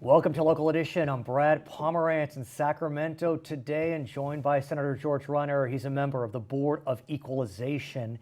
Welcome to Local Edition. I'm Brad Pomerance in Sacramento today and joined by Senator George Runner. He's a member of the Board of Equalization.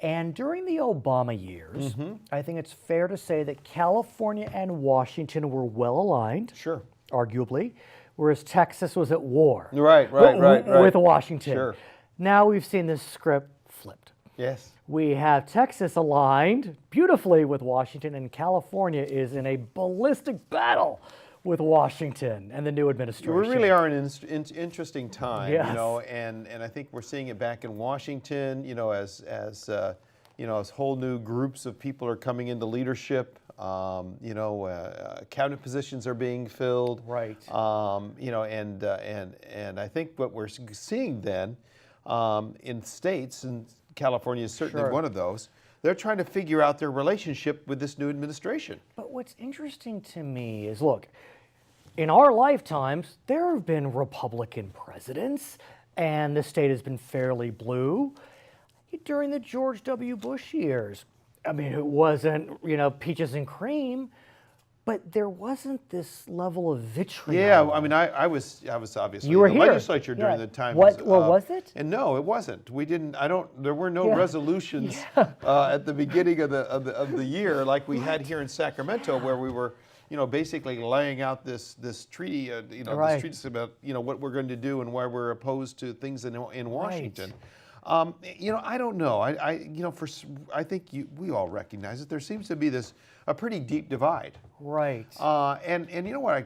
And during the Obama years, I think it's fair to say that California and Washington were well aligned. Sure. Arguably, whereas Texas was at war. Right. With Washington. Sure. Now we've seen this script flipped. Yes. We have Texas aligned beautifully with Washington, and California is in a ballistic battle with Washington and the new administration. We really are in an interesting time, Yes. you know, and I think we're seeing it back in Washington, you know, as whole new groups of people are coming into leadership. Cabinet positions are being filled. Right. And I think what we're seeing then in states, and California is certainly one of those, they're trying to figure out their relationship with this new administration. But what's interesting to me is, look, in our lifetimes, there have been Republican presidents, and the state has been fairly blue. During the George W. Bush years, I mean, it wasn't, peaches and cream, but there wasn't this level of vitriol. Yeah, I mean, I was obviously you were in the here. legislature during the time. Was it? And no, it wasn't. We didn't. There were no resolutions at the beginning of the year like we had here in Sacramento, where we were, basically laying out this treaty, this treatise about what we're going to do and why we're opposed to things in Washington. I don't know. I think we all recognize it. There seems to be a pretty deep divide. Right. And you know what? I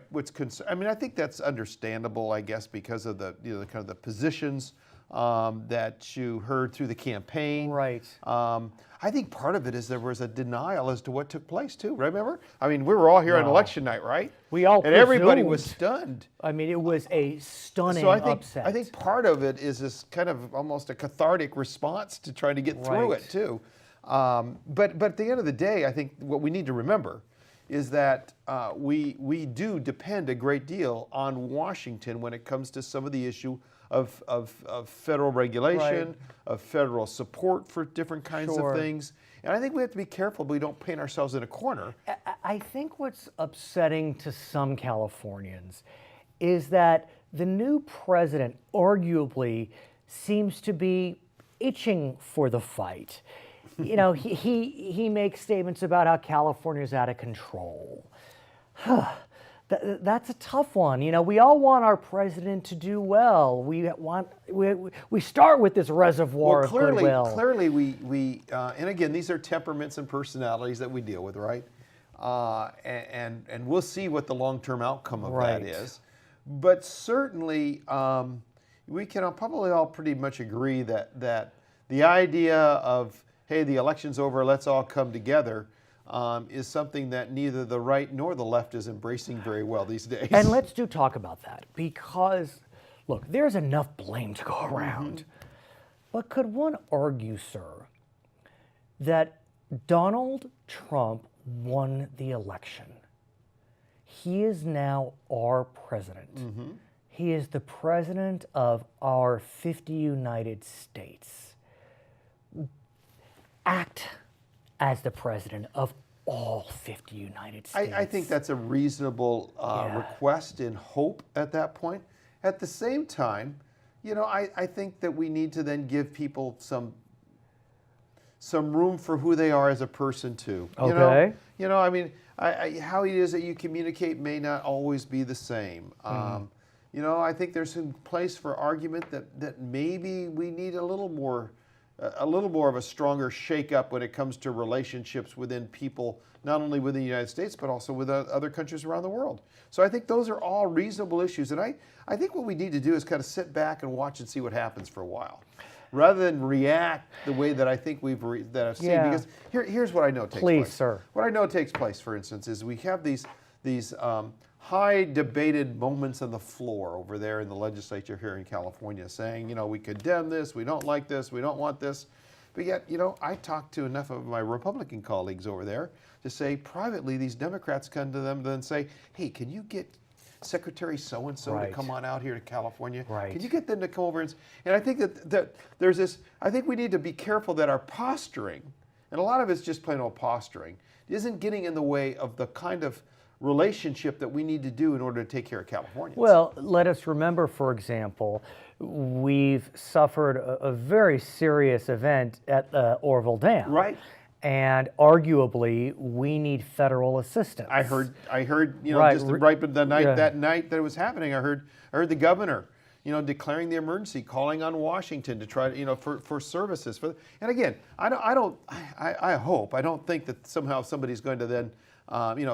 think that's understandable. I guess because of the kind of the positions that you heard through the campaign. Right. I think part of it is there was a denial as to what took place too. Remember? I mean, we were all here on election night, right? We all and everybody was stunned. I mean, it was a stunning upset. I think part of it is this kind of almost a cathartic response to trying to get through it too. But at the end of the day, I think what we need to remember is that we do depend a great deal on Washington when it comes to some of the issue of federal regulation, of federal support for different kinds of things. And I think we have to be careful we don't paint ourselves in a corner. I think what's upsetting to some Californians is that the new president arguably seems to be itching for the fight. He makes statements about how California's out of control. That's a tough one. We all want our president to do well. We start with this reservoir of goodwill. Clearly, we and again, these are temperaments and personalities that we deal with, right? And we'll see what the long-term outcome of that is. But certainly, we can probably all pretty much agree that the idea of, hey, the election's over, let's all come together, is something that neither the right nor the left is embracing very well these days. And let's talk about that, because, look, there's enough blame to go around. But could one argue, sir, that Donald Trump won the election? He is now our president. He is the president of our 50 United States. Act as the president of all 50 United States. I think that's a reasonable request and hope at that point. At the same time, I think that we need to then give people some room for who they are as a person too. Okay. I mean, how it is that you communicate may not always be the same. I think there's some place for argument that maybe we need a little more of a stronger shake-up when it comes to relationships within people, not only within the United States, but also with other countries around the world. So I think those are all reasonable issues. And I think what we need to do is kind of sit back and watch and see what happens for a while, rather than react the way that I think I've seen. Because here's what I know takes place. Please, sir. What I know takes place, for instance, is we have these high debated moments on the floor over there in the legislature here in California saying, we condemn this, we don't like this, we don't want this. But yet, I talked to enough of my Republican colleagues over there to say privately, these Democrats come to them and say, hey, can you get Secretary so-and-so to come on out here to California? Can you get them to come over? And I think that there's this, I think we need to be careful that our posturing, and a lot of it's just plain old posturing, isn't getting in the way of the kind of relationship that we need to do in order to take care of Californians. Well, let us remember, for example, we've suffered a very serious event at Orville Dam. Right. And arguably, we need federal assistance. I heard, Right. just right the night Yeah. that night that it was happening, I heard the governor, declaring the emergency, calling on Washington to try to, for services. And again, I don't think that somehow somebody's going to then,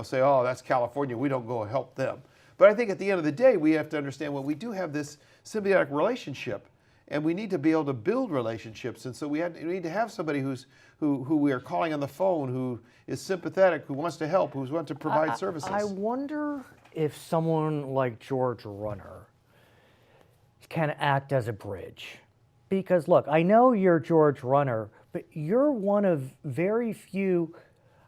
say, oh, that's California, we don't go help them. But I think at the end of the day, we have to understand, well, we do have this symbiotic relationship, and we need to be able to build relationships. And so we need to have somebody who we are calling on the phone, who is sympathetic, who wants to help, who wants to provide services. I wonder if someone like George Runner can act as a bridge. Because look, I know you're George Runner, but you're one of very few,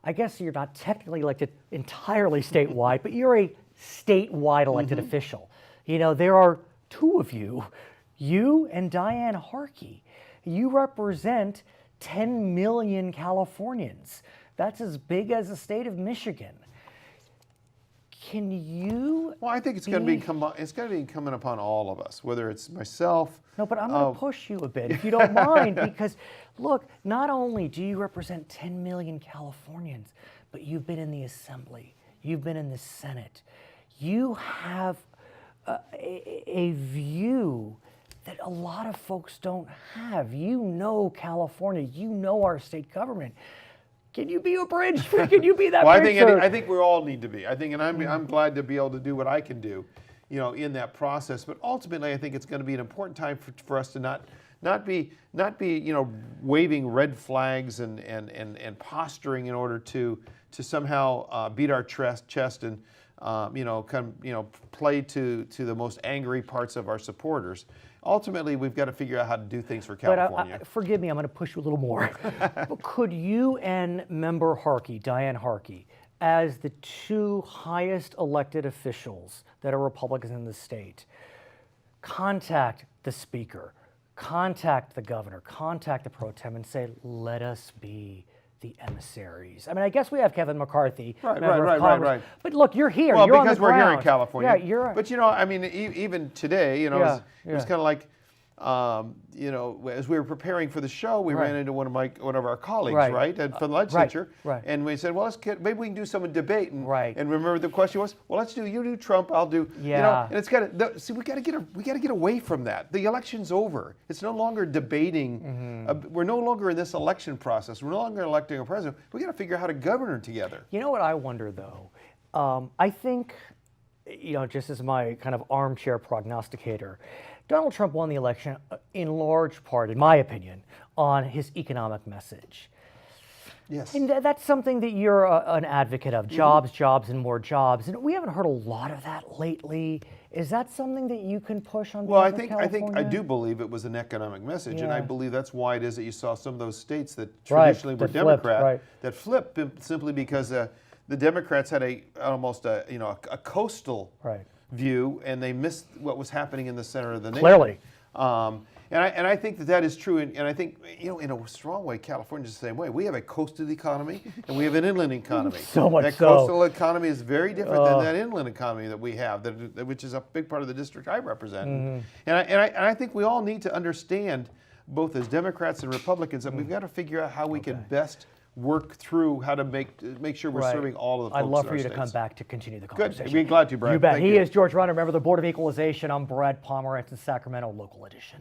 I guess you're not technically elected entirely statewide, but you're a statewide elected official. There are two of you and Diane Harkey. You represent 10 million Californians. That's as big as the state of Michigan. Can you? Well, I think it's going to be incumbent upon all of us, whether it's myself. No, but I'm going to push you a bit, if you don't mind, because look, not only do you represent 10 million Californians, but you've been in the Assembly, you've been in the Senate, you have a view that a lot of folks don't have. You know California, you know our state government. Can you be a bridge? Can you be that bridge? I think we all need to be. And I'm glad to be able to do what I can do, in that process. But ultimately, I think it's going to be an important time for us to not be waving red flags and posturing in order to somehow beat our chest and play to the most angry parts of our supporters. Ultimately, we've got to figure out how to do things for California. But forgive me, I'm going to push you a little more. But could you and Member Harkey, Diane Harkey, as the two highest elected officials that are Republicans in the state, contact the Speaker, contact the Governor, contact the Pro Tem, and say, let us be the emissaries? I guess we have Kevin McCarthy, member of Congress. Right. But look, you're here. Well, you're because on the we're ground. here in California. Yeah, But even today, it was kind of like, as we were preparing for the show, we ran into one of our colleagues, right, and from the legislature, and we said, well, maybe we can do some debate, and remember the question was, well, you do Trump, I'll do, and it's we got to get away from that. The election's over. It's no longer debating. We're no longer in this election process. We're no longer electing a president. We got to figure out how to govern together. You know what I wonder though? I think, just as my kind of armchair prognosticator, Donald Trump won the election in large part, in my opinion, on his economic message. Yes. And that's something that you're an advocate of, jobs, jobs, and more jobs. And we haven't heard a lot of that lately. Is that something that you can push on behalf of California? I do believe it was an economic message, and I believe that's why it is that you saw some of those states that traditionally were Democrat that flipped simply because the Democrats had almost a coastal view, and they missed what was happening in the center of the nation. Clearly. And I think that is true, and I think in a strong way, California is the same way. We have a coastal economy and we have an inland economy. So much that so. coastal economy is very different than that inland economy that we have, which is a big part of the district I represent. And I think we all need to understand, both as Democrats and Republicans, that we've got to figure out how we can best work through how to make sure we're serving all of the folks I'd love in for our you to states. come back to continue the conversation. Good. We're glad to, Brad. You bet. Thank He you. is George Runner, member of the Board of Equalization. I'm Brad Pomerance in Sacramento, Local Edition.